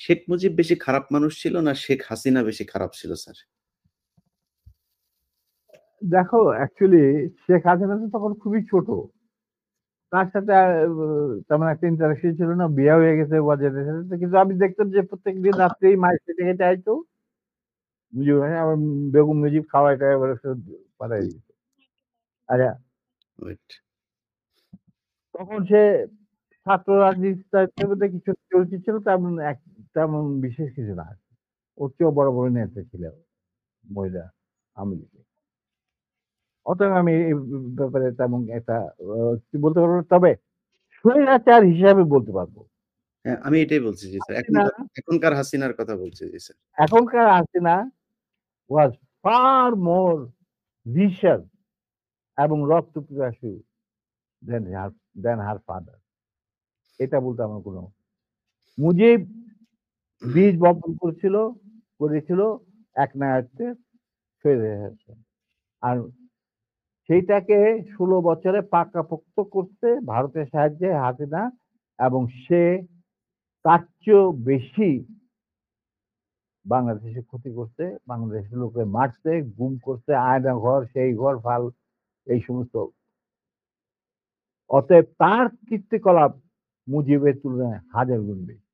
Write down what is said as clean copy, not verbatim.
শেখ মুজিব বেশি খারাপ মানুষ ছিল না শেখ হাসিনা বেশি খারাপ ছিল স্যার? দেখো অ্যাকচুয়ালি শেখ হাসিনা তো তখন খুবই ছোট। তার সাথে তেমন একটা ইন্টারেকশন ছিল না। বিয়ে হয়ে গেছে ওয়াজেদের সাথে। কিন্তু আমি দেখতাম যে প্রত্যেকদিন রাত্রেই মায়ের খেতে, খেতে আইতো। মুজিব ভাই আমার বেগম মুজিব খাওয়ায়-টাওয়ায় এবারে পাঠায় দিত। আচ্ছা ওয়েট। তখন সে ছাত্র রাজনীতির মধ্যে কিছু পরিচিত ছিল তেমন বিশেষ কিছু না। ওর চেয়েও বড়, বড় নেতা ছিল মহিলা আওয়ামী লীগে। অতএব আমি এই ব্যাপারে তেমন একটা কি বলতে পারবো না। তবে স্বৈরাচার হিসাবে বলতে পারবো। হ্যাঁ, আমি এটাই বলছি জি স্যার। হাসিনা এখনকার হাসিনার কথা বলছি জি স্যার। এখনকার Hasina was far more vicious এবং রক্তপিপাসু than her father. এটা বলতে আমার কোনো মুজিব বীজ বপন করেছিল একনায়কত্বে স্বৈরাচার। আর সেইটাকে ১৬ বছরে পাকাপোক্ত করতে ভারতের সাহায্যে হাসিনা এবং সে তার চেয়েও বেশি বাংলাদেশে ক্ষতি করছে, বাংলাদেশের লোককে মারছে, গুম করছে, আয়না ঘর, সেই ঘর, ফাল এই সমস্ত। অতএব তার কীর্তিকলাপ মুজিবের তুলনায় হাজার গুণ বেশি।